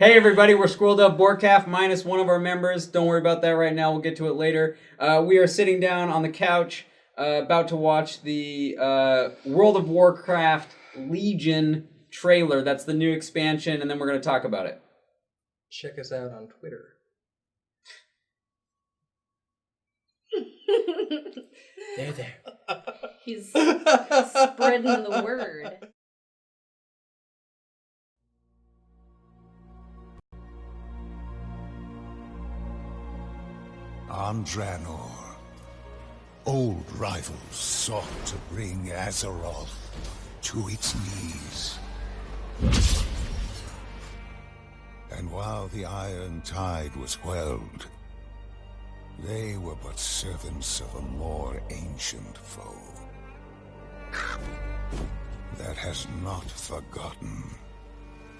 Hey everybody, we're Squirrel Dove Boar Calf minus one of our members. Don't worry about that right now, we'll get to it later. We are sitting down on the couch, about to watch the World of Warcraft Legion trailer. That's the new expansion, and then we're going to talk about it. Check us out on Twitter. There. He's spreading the word. On Draenor, old rivals sought to bring Azeroth to its knees. And while the Iron Tide was quelled, they were but servants of a more ancient foe that has not forgotten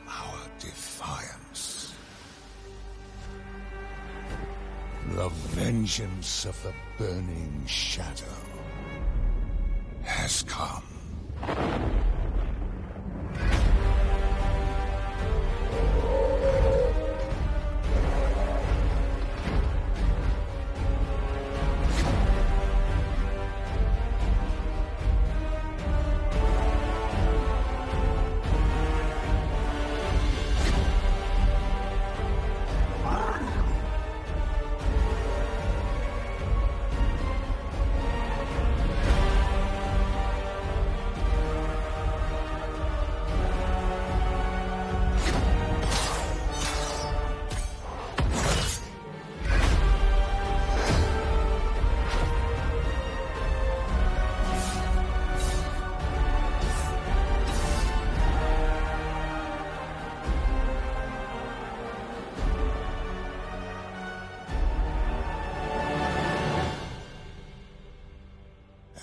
our defiance. The vengeance of the Burning Shadow has come.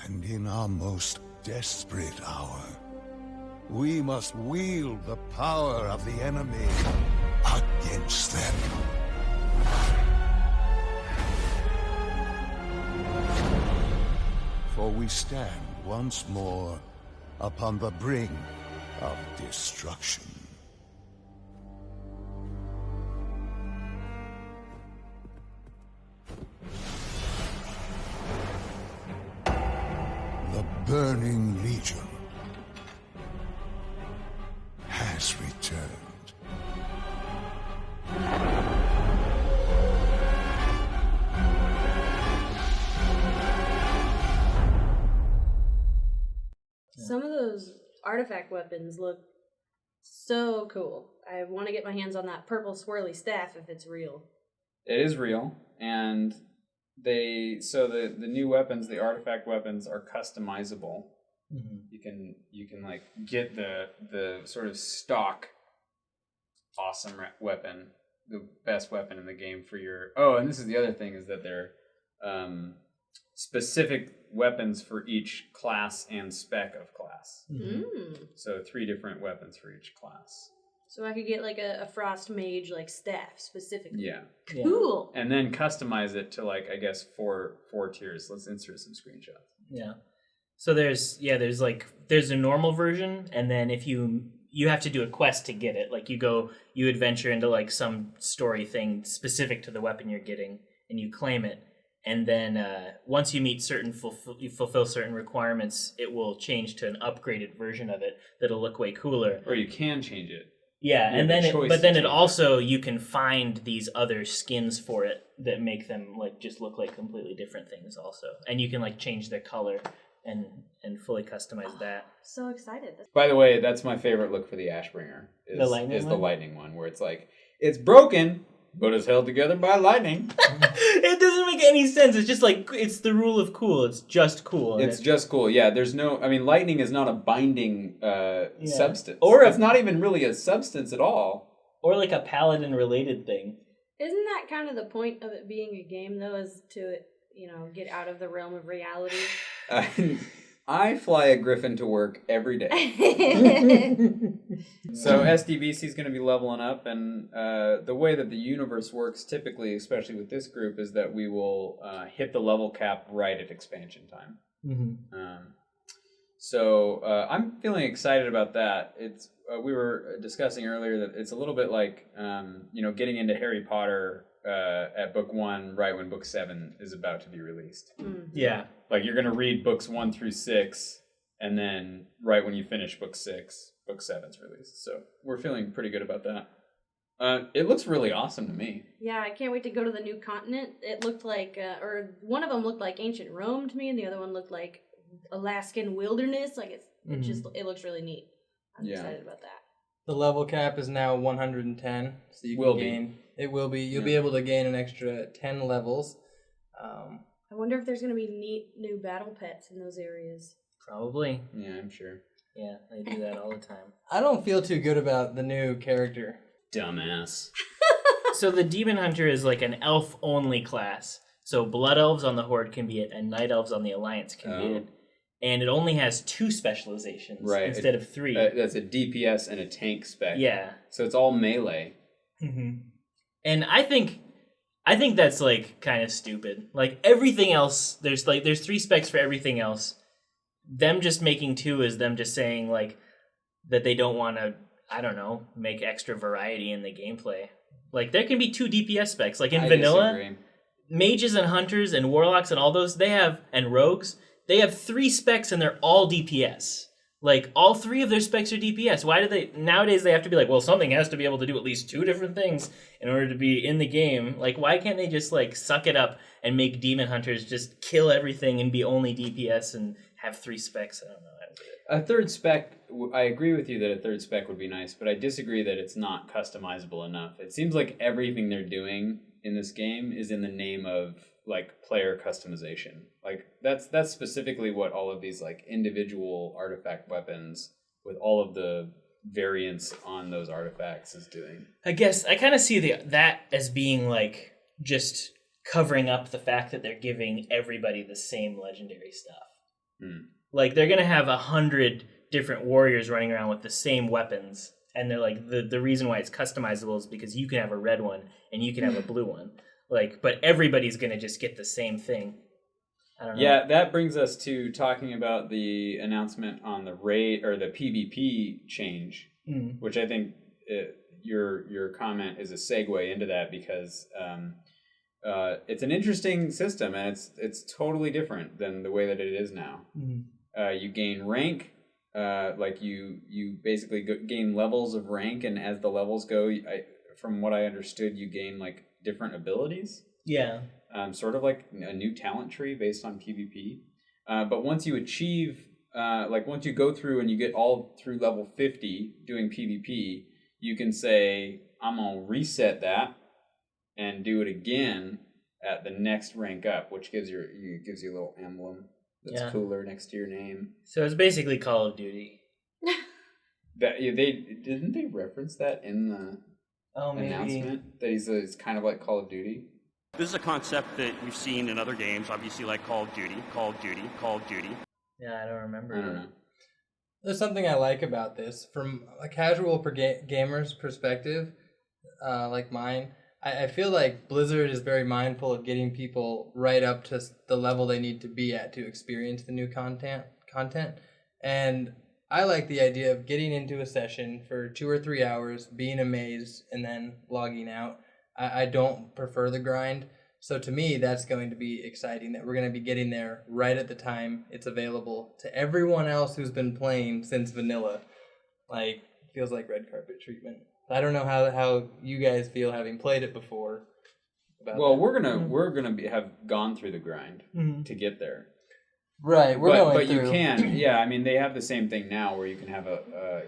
And in our most desperate hour, we must wield the power of the enemy against them. For we stand once more upon the brink of destruction. The Burning Legion has returned. Some of those artifact weapons look so cool. I want to get my hands on that purple swirly staff if it's real. It is real, and the new weapons, the artifact weapons, are customizable. Mm-hmm. You can like get the sort of stock awesome weapon, the best weapon in the game for your. Oh, and this is the other thing, is that they're specific weapons for each class and spec of class. Mm-hmm. So 3 different weapons for each class. So I could get like a frost mage like staff specifically. Yeah. Cool. And then customize it to like, I guess, four tiers. Let's insert some screenshots. Yeah. So there's a normal version, and then if you have to do a quest to get it. Like you adventure into like some story thing specific to the weapon you're getting, and you claim it. And then once you meet you fulfill certain requirements, it will change to an upgraded version of it that'll look way cooler. Or you can change it. Yeah, and then it also, you can find these other skins for it that make them like just look like completely different things also. And you can like change their color and fully customize that. So excited. By the way, that's my favorite look for the Ashbringer. The lightning one, where it's like, it's broken, but it's held together by lightning. It doesn't make any sense. It's just like, it's the rule of cool. It's just cool. It's just cool. Yeah, lightning is not a binding substance. Or it's not even really a substance at all. Or like a paladin related thing. Isn't that kind of the point of it being a game, though, is to, get out of the realm of reality? I fly a griffin to work every day. So SDBC is going to be leveling up, and the way that the universe works typically, especially with this group, is that we will hit the level cap right at expansion time. Mm-hmm. So I'm feeling excited about that. we were discussing earlier that it's a little bit like getting into Harry Potter at book 1 right when book 7 is about to be released. Mhm. Yeah. Like you're going to read books 1 through 6, and then right when you finish book 6, book 7's released. So we're feeling pretty good about that. It looks really awesome to me. Yeah, I can't wait to go to the new continent. It looked like, or one of them looked like ancient Rome to me, and the other one looked like Alaskan wilderness. Like it looks really neat. I'm excited about that. The level cap is now 110, so you can gain. It will be. You'll be able to gain an extra 10 levels. I wonder if there's going to be neat new battle pets in those areas. Probably. Yeah, I'm sure. Yeah, they do that all the time. I don't feel too good about the new character. Dumbass. So the Demon Hunter is like an elf-only class. So Blood Elves on the Horde can be it, and Night Elves on the Alliance can be it. And it only has 2 specializations instead of 3. That's a DPS and a tank spec. Yeah. So it's all melee. Mm-hmm. And I think that's like kind of stupid. Like everything else, there's 3 specs for everything else. Them just making 2 is them just saying like that they don't want to, I don't know, make extra variety in the gameplay. Like there can be 2 DPS specs. Like in vanilla, disagree. mages and hunters and warlocks and all those and rogues, they have 3 specs and they're all DPS. Like all 3 of their specs are DPS. Why do they nowadays they have to be like, well, something has to be able to do at least 2 different things in order to be in the game? Like why can't they just like suck it up and make demon hunters just kill everything and be only DPS and have 3 specs? I don't know. A third spec, I agree with you that a third spec would be nice, but I disagree that it's not customizable enough. It seems like everything they're doing in this game is in the name of like player customization. Like that's specifically what all of these like individual artifact weapons with all of the variants on those artifacts is doing. I guess I kind of see that as being like just covering up the fact that they're giving everybody the same legendary stuff. Like they're gonna have 100 different warriors running around with the same weapons, and they're like the reason why it's customizable is because you can have a red one and you can have a blue one. Like, but everybody's gonna just get the same thing. I don't know. Yeah, that brings us to talking about the announcement on the raid or the PvP change, which I think your comment is a segue into that because it's an interesting system and it's totally different than the way that it is now. You gain rank, like you basically gain levels of rank, and as the levels go, from what I understood, you gain like different abilities. Yeah. Sort of like a new talent tree based on PvP. But once you achieve, once you go through and you get all through level 50 doing PvP, you can say, I'm going to reset that and do it again at the next rank up, which gives you a little emblem that's cooler next to your name. So it's basically Call of Duty. Didn't they reference that in the announcement? That it's kind of like Call of Duty? This is a concept that we've seen in other games, obviously like Call of Duty. Yeah, I don't remember. I don't know. There's something I like about this. From a casual gamer's perspective, like mine, I feel like Blizzard is very mindful of getting people right up to the level they need to be at to experience the new content. And I like the idea of getting into a session for 2 or 3 hours, being amazed, and then logging out. I don't prefer the grind. So to me, that's going to be exciting that we're going to be getting there right at the time it's available to everyone else who's been playing since vanilla. Like, feels like red carpet treatment. I don't know how you guys feel having played it before. Well, we're gonna have gone through the grind to get there. Right, but you can, yeah. I mean, they have the same thing now where you can have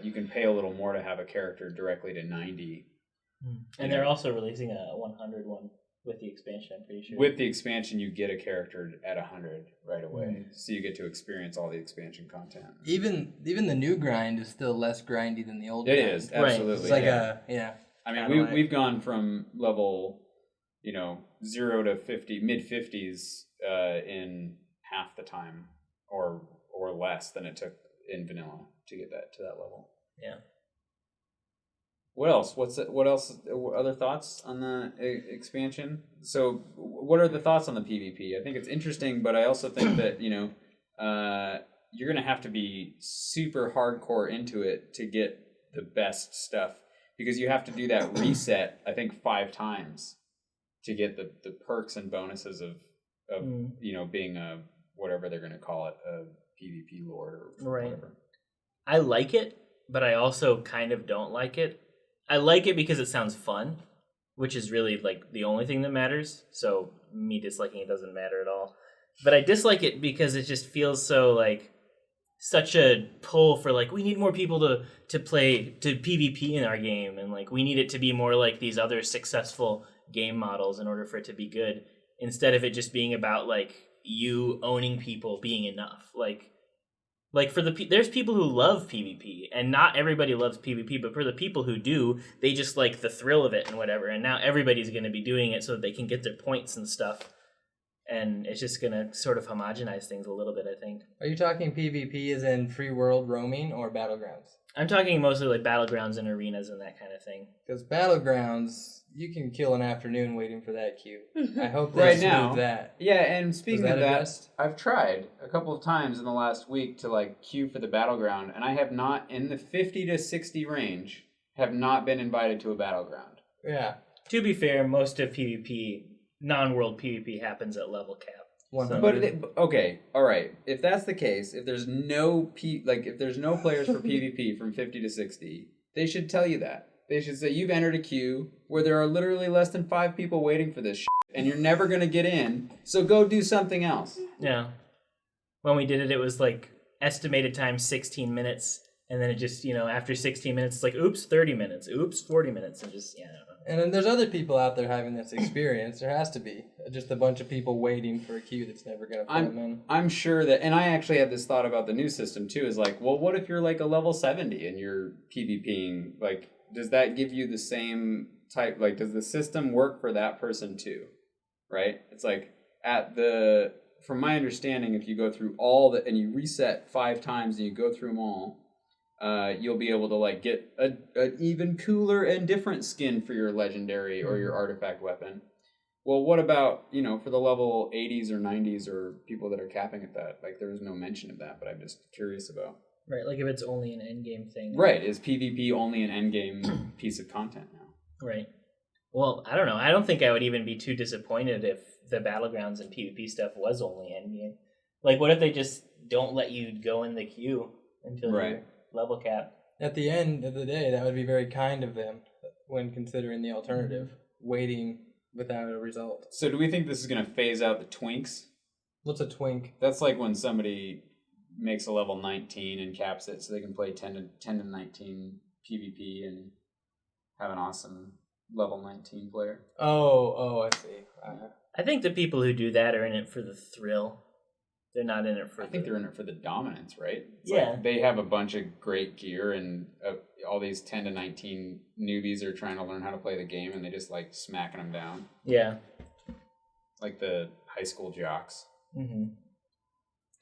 you can pay a little more to have a character directly to 90. And they're also releasing a 100 one with the expansion, I'm pretty sure. With the expansion, you get a character at 100 right away, so you get to experience all the expansion content. Even the new grind is still less grindy than the old grind. It is, absolutely. Right. It's like I mean, we've gone from level, 0 to 50, mid 50s in half the time, or less than it took in vanilla to get that to that level. Yeah. What else? What else? Other thoughts on the expansion? So, what are the thoughts on the PvP? I think it's interesting, but I also think that you're going to have to be super hardcore into it to get the best stuff, because you have to do that reset, I think 5 times to get the perks and bonuses of being a, whatever they're going to call it, a PvP lord or whatever. I like it, but I also kind of don't like it. I like it because it sounds fun, which is really like the only thing that matters. So me disliking it doesn't matter at all. But I dislike it because it just feels so like such a pull for like we need more people to play to PvP in our game, and like we need it to be more like these other successful game models in order for it to be good, instead of it just being about like you owning people being enough. Like for there's people who love PvP, and not everybody loves PvP, but for the people who do, they just like the thrill of it and whatever. And now everybody's going to be doing it so that they can get their points and stuff. And it's just going to sort of homogenize things a little bit, I think. Are you talking PvP as in free world roaming or battlegrounds? I'm talking mostly like battlegrounds and arenas and that kind of thing. Because battlegrounds, you can kill an afternoon waiting for that queue. I hope they Right smooth now, that. Yeah, and speaking of that, addressed? I've tried a couple of times in the last week to like queue for the battleground, and I have not, in the 50 to 60 range, have not been invited to a battleground. Yeah. To be fair, most of PvP, non-world PvP, happens at level cap. Okay, all right. If that's the case, if there's no if there's no players for PvP from 50 to 60, they should tell you that. They should say you've entered a queue where there are literally less than 5 people waiting for this shit, and you're never going to get in, so go do something else. Yeah. When we did it, it was like estimated time 16 minutes, and then it just, after 16 minutes, it's like, oops, 30 minutes, oops, 40 minutes, and just, I don't know. And then there's other people out there having this experience. There has to be. Just a bunch of people waiting for a queue that's never going to put them in. I'm sure that, and I actually had this thought about the new system too, is like, well, what if you're like a level 70 and you're PvPing? Like, does that give you the same type, like, does the system work for that person too? Right? It's like, from my understanding, if you go through and you reset 5 times and you go through them all, you'll be able to like get an even cooler and different skin for your legendary or your artifact weapon. Well, what about, for the level 80s or 90s or people that are capping at that? Like, there was no mention of that, but I'm just curious about. Right, like if it's only an endgame thing. Right, is PvP only an endgame piece of content now? Right. Well, I don't know. I don't think I would even be too disappointed if the battlegrounds and PvP stuff was only endgame. Like, what if they just don't let you go in the queue until you level cap? At the end of the day, that would be very kind of them when considering the alternative, waiting without a result. So do we think this is going to phase out the twinks? What's a twink? That's like when somebody makes a level 19 and caps it so they can play 10 to 19 PvP and have an awesome level 19 player. Oh, I see. I think the people who do that are in it for the thrill. They're not in it for. I think they're in it for the dominance, right? It's yeah. Like they have a bunch of great gear, and all these 10 to 19 newbies are trying to learn how to play the game, and they just like smacking them down. Yeah. Like the high school jocks. Mm-hmm.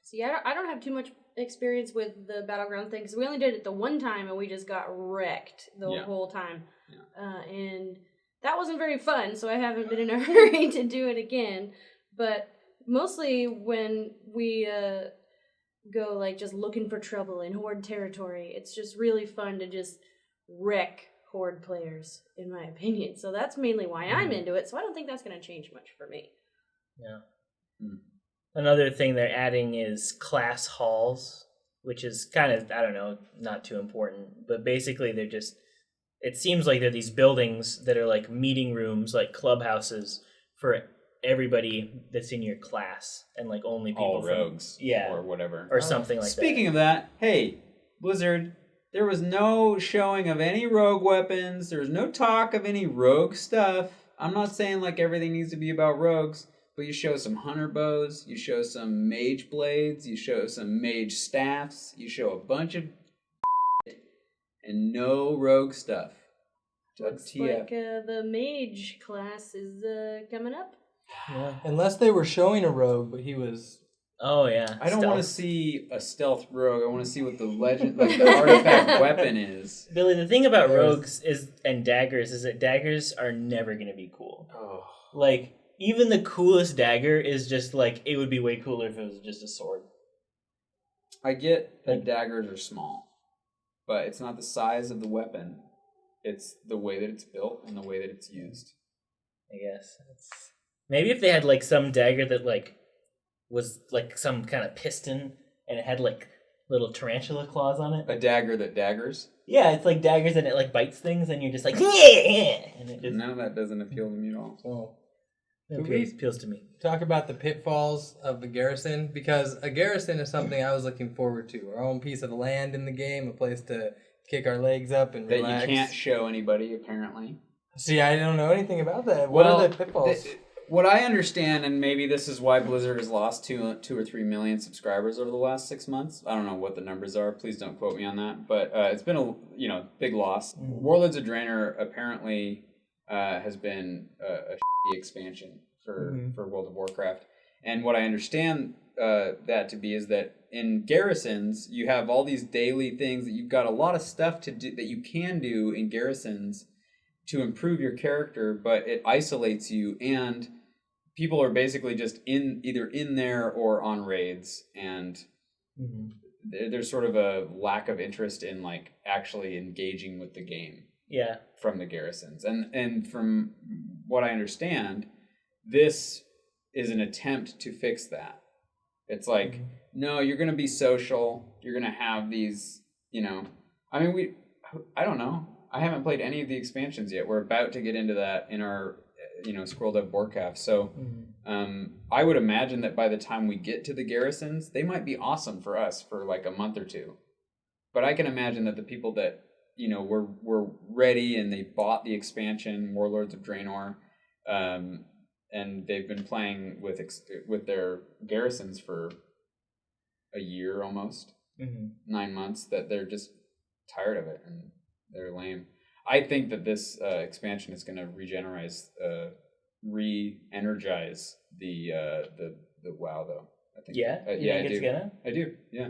See, I don't have too much experience with the battleground thing, because we only did it the one time, and we just got wrecked the whole time. Yeah. And that wasn't very fun, so I haven't been in a hurry to do it again. But mostly when we go like just looking for trouble in Horde territory, it's just really fun to just wreck Horde players, in my opinion. So that's mainly why I'm into it, so I don't think that's going to change much for me. Yeah. Another thing they're adding is class halls, which is kind of, I don't know, not too important. But basically they're just, it seems like they're these buildings that are like meeting rooms, like clubhouses for everybody that's in your class, and like only people all rogues, or whatever, or something like that. Speaking of that, hey Blizzard, there was no showing of any rogue weapons. There was no talk of any rogue stuff. I'm not saying like everything needs to be about rogues, but you show some hunter bows, you show some mage blades, you show some mage staffs, you show a bunch of and no rogue stuff. Looks like the mage class is coming up. Yeah. Unless they were showing a rogue, but he was. Oh yeah. I don't want to see a stealth rogue. I want to see what the legend, like the artifact weapon is. Billy, the thing about rogues and daggers is that daggers are never going to be cool. Oh. Like even the coolest dagger is just like, it would be way cooler if it was just a sword. I get that daggers are small. but it's not the size of the weapon. It's the way that it's built and the way that it's used. I guess. Maybe if they had like some dagger that like was like some kind of piston and it had like little tarantula claws on it. A dagger that daggers? Yeah, it's like daggers and it like bites things and you're just like, yeah! And it just... No, that doesn't appeal to me at all. Well, It appeals to me. talk about the pitfalls of the garrison, because a garrison is something I was looking forward to. Our own piece of land in the game, a place to kick our legs up and relax. That you can't show anybody, apparently. See, I don't know anything about that. What are the pitfalls? What I understand, and maybe this is why Blizzard has lost 2 or 3 million subscribers over the last 6 months. I don't know what the numbers are. Please don't quote me on that. But it's been a big loss. Mm-hmm. Warlords of Draenor apparently has been a shitty expansion for World of Warcraft. And what I understand that to be is that in garrisons you have all these daily things that you've got a lot of stuff to do that you can do in garrisons to improve your character, but it isolates you, and people are basically just either in there or on raids, and there's sort of a lack of interest in like actually engaging with the game. Yeah. From the garrisons. And from what I understand, this is an attempt to fix that. It's like, no, you're going to be social. You're going to have these, I mean, I don't know. I haven't played any of the expansions yet. We're about to get into that in our, Squirrel Dove Boar Calf. So I would imagine that by the time we get to the garrisons, they might be awesome for us for like a month or two. But I can imagine that the people that, were ready and they bought the expansion, Warlords of Draenor, and they've been playing with their garrisons for a year almost, 9 months, that they're just tired of it and they're lame. I think that this expansion is going to re-energize the WoW though. I think. Yeah, it's gonna. I do. Yeah.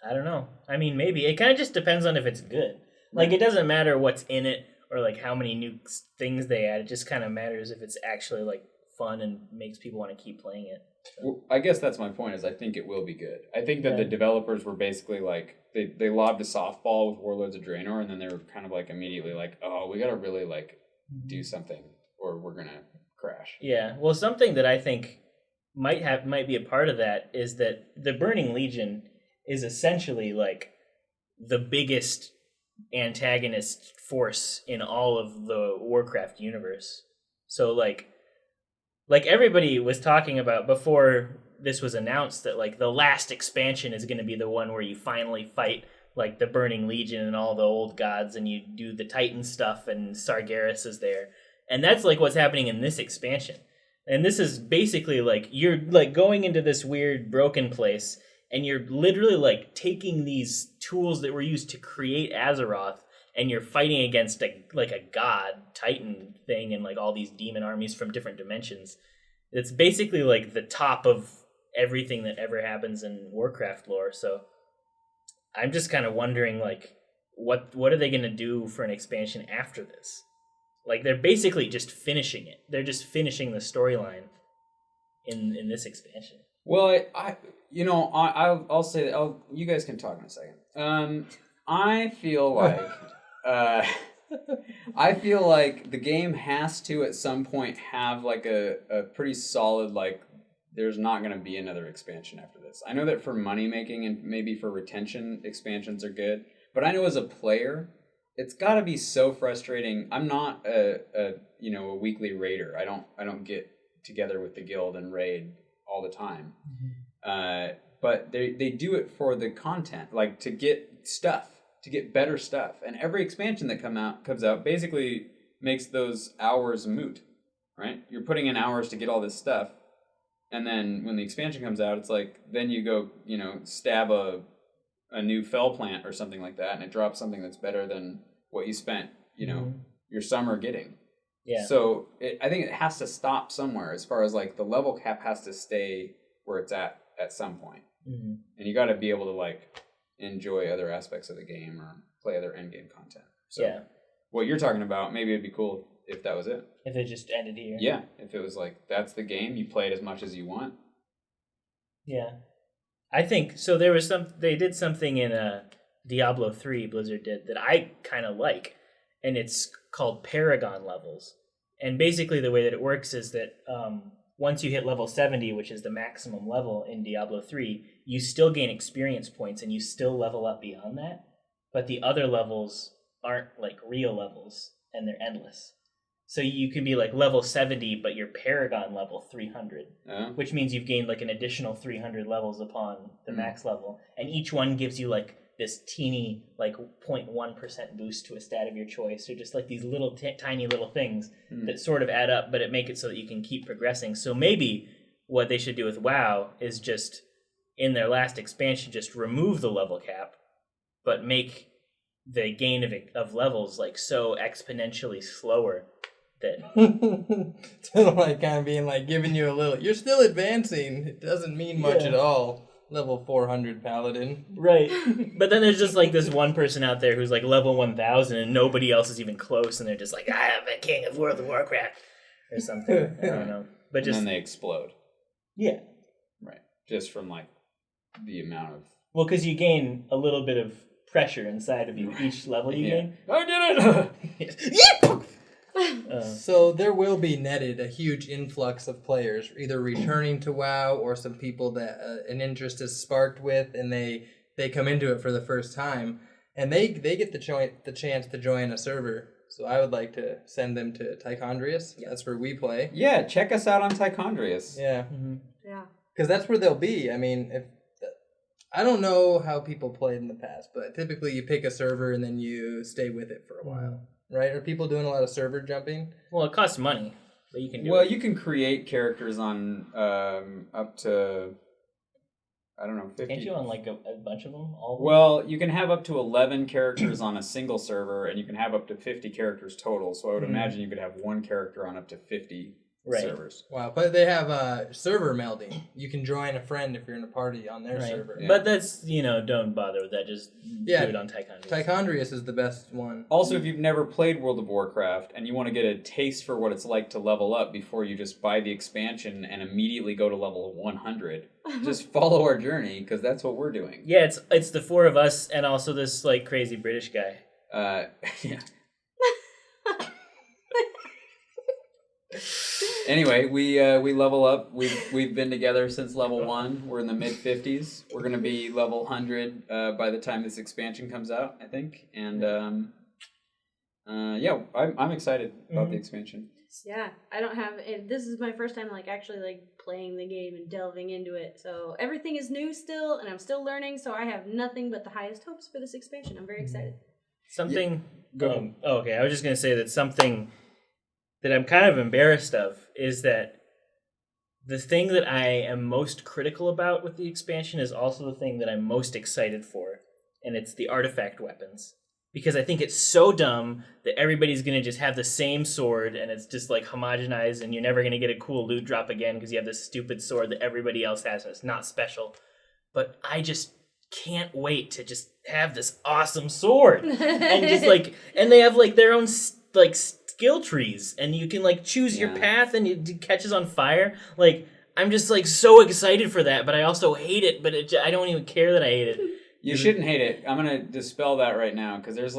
I don't know. I mean, maybe it kind of just depends on if it's good. Like, it doesn't matter what's in it or like how many new things they add. It just kind of matters if it's actually like fun and makes people want to keep playing it. So. Well, I guess that's my point. Is I think it will be good. I think that the developers were basically like they lobbed a softball with Warlords of Draenor, and then they were kind of like immediately like, oh, we got to really like do something, or we're gonna crash. Yeah. Well, something that I think might be a part of that is that the Burning Legion is essentially like the biggest antagonist force in all of the Warcraft universe. So like everybody was talking about before this was announced that like the last expansion is going to be the one where you finally fight like the Burning Legion and all the old gods, and you do the Titan stuff, and Sargeras is there. And that's like what's happening in this expansion. And this is basically like you're like going into this weird broken place, and you're literally like taking these tools that were used to create Azeroth, and you're fighting against a god Titan thing and like all these demon armies from different dimensions. It's basically like the top of everything that ever happens in Warcraft lore. So I'm just kind of wondering like what are they going to do for an expansion after this? Like they're basically just finishing it. They're just finishing the storyline in this expansion. Well, I'll say that. You guys can talk in a second. I feel like the game has to at some point have like a pretty solid like. There's not going to be another expansion after this. I know that for money making and maybe for retention, expansions are good. But I know as a player, it's got to be so frustrating. I'm not a weekly raider. I don't get together with the guild and raid all the time. But they do it for the content, like to get stuff, to get better stuff. And every expansion that comes out basically makes those hours moot, right? You're putting in hours to get all this stuff. And then when the expansion comes out, it's like, then you go, stab a new fell plant or something like that, and it drops something that's better than what you spent, your summer getting. Yeah. So I think it has to stop somewhere as far as like the level cap has to stay where it's at some point. And you got to be able to like enjoy other aspects of the game or play other end game content. So what you're talking about, maybe it'd be cool if that was it. If it just ended here. Yeah. If it was like, that's the game, you play it as much as you want. Yeah. I think, so they did something in Diablo 3 Blizzard did that I kind of like, and it's called Paragon levels. And basically the way that it works is that once you hit level 70, which is the maximum level in Diablo 3, you still gain experience points and you still level up beyond that. But the other levels aren't like real levels and they're endless. So you can be like level 70, but you're Paragon level 300, which means you've gained like an additional 300 levels upon the max level. And each one gives you like this teeny like 0.1% boost to a stat of your choice, or just like these little tiny little things that sort of add up, but it make it so that you can keep progressing. So maybe what they should do with WoW is just in their last expansion, just remove the level cap, but make the gain of levels like so exponentially slower that so like kind of being like giving you a little, you're still advancing. It doesn't mean much at all. Level 400 paladin. Right. But then there's just like this one person out there who's like level 1000 and nobody else is even close, and they're just like, I am the king of World of Warcraft or something. I don't know. But just and then they explode. Yeah. Right. Just from like the amount of... Well, because you gain a little bit of pressure inside of you each level you gain. I did it! So there will be netted a huge influx of players, either returning to WoW or some people that an interest is sparked with, and they come into it for the first time, and they get the chance to join a server. So I would like to send them to Tichondrius. That's where we play. Yeah, check us out on Tichondrius. Yeah. Mm-hmm. Yeah. Because that's where they'll be. I mean, I don't know how people played in the past, but typically you pick a server and then you stay with it for a while. Right? Are people doing a lot of server jumping? Well, it costs money, but you can do Well, you can create characters on up to, I don't know, 50. Can't you on like a bunch of them? All of them? Well, you can have up to 11 characters on a single server, and you can have up to 50 characters total. So I would imagine you could have one character on up to 50 servers. Wow, but they have server melding. You can join a friend if you're in a party on their server. Yeah. But that's, don't bother with that. Just do it on Tichondrius. Tichondrius is the best one. Also, if you've never played World of Warcraft and you want to get a taste for what it's like to level up before you just buy the expansion and immediately go to level 100, just follow our journey, because that's what we're doing. Yeah, it's the four of us and also this like crazy British guy. Yeah. Anyway, we level up. We've been together since level 1. We're in the mid-50s. We're gonna be level 100 by the time this expansion comes out, I think. And yeah, I'm excited about the expansion. Yeah, I don't have. This is my first time actually playing the game and delving into it. So everything is new still, and I'm still learning. So I have nothing but the highest hopes for this expansion. I'm very excited. Something. Go. Okay, I was just gonna say that something that I'm kind of embarrassed of is that the thing that I am most critical about with the expansion is also the thing that I'm most excited for, and it's the artifact weapons. Because I think it's so dumb that everybody's going to just have the same sword, and it's just homogenized, and you're never going to get a cool loot drop again because you have this stupid sword that everybody else has, and it's not special. But I just can't wait to just have this awesome sword. And just and they have their own skill trees, and you can choose your path, and it catches on fire. I'm just so excited for that, but I also hate it, but I don't even care that I hate it. You shouldn't hate it. I'm going to dispel that right now, because there's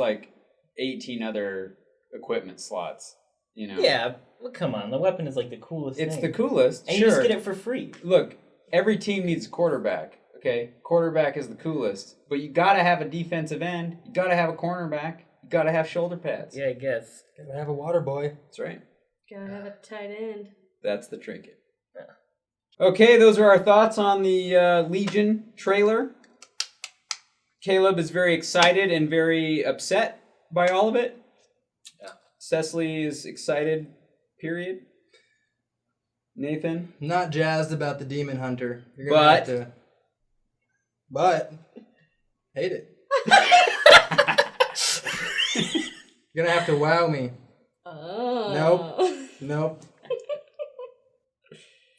18 other equipment slots, Yeah, well, come on. The weapon is the coolest thing. It's the coolest, and sure. you just get it for free. Look, every team needs a quarterback, okay? Quarterback is the coolest, but you got to have a defensive end. You got to have a cornerback. You got to have shoulder pads. Yeah, I guess. Gotta have a water boy. That's right. Gotta have a tight end. That's the trinket. Yeah. Okay, those are our thoughts on the Legion trailer. Caleb is very excited and very upset by all of it. Yeah. Cecily is excited, period. Nathan? Not jazzed about the Demon Hunter. You're gonna but hate it. You're gonna have to wow me. Oh. Nope.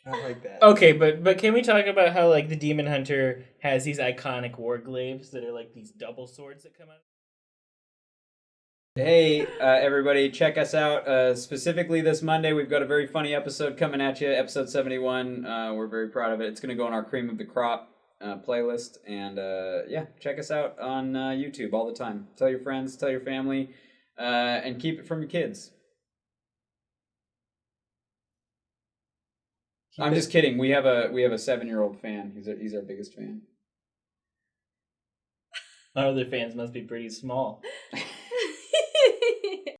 Not like that. Okay, but can we talk about how the Demon Hunter has these iconic warglaives that are these double swords that come out? Hey, everybody, check us out. Specifically this Monday, we've got a very funny episode coming at you, episode 71. We're very proud of it. It's going to go on our Cream of the Crop playlist, and check us out on YouTube all the time. Tell your friends, tell your family, and keep it from your kids. I'm just kidding. We have a 7-year-old fan. He's our biggest fan. Our other fans must be pretty small.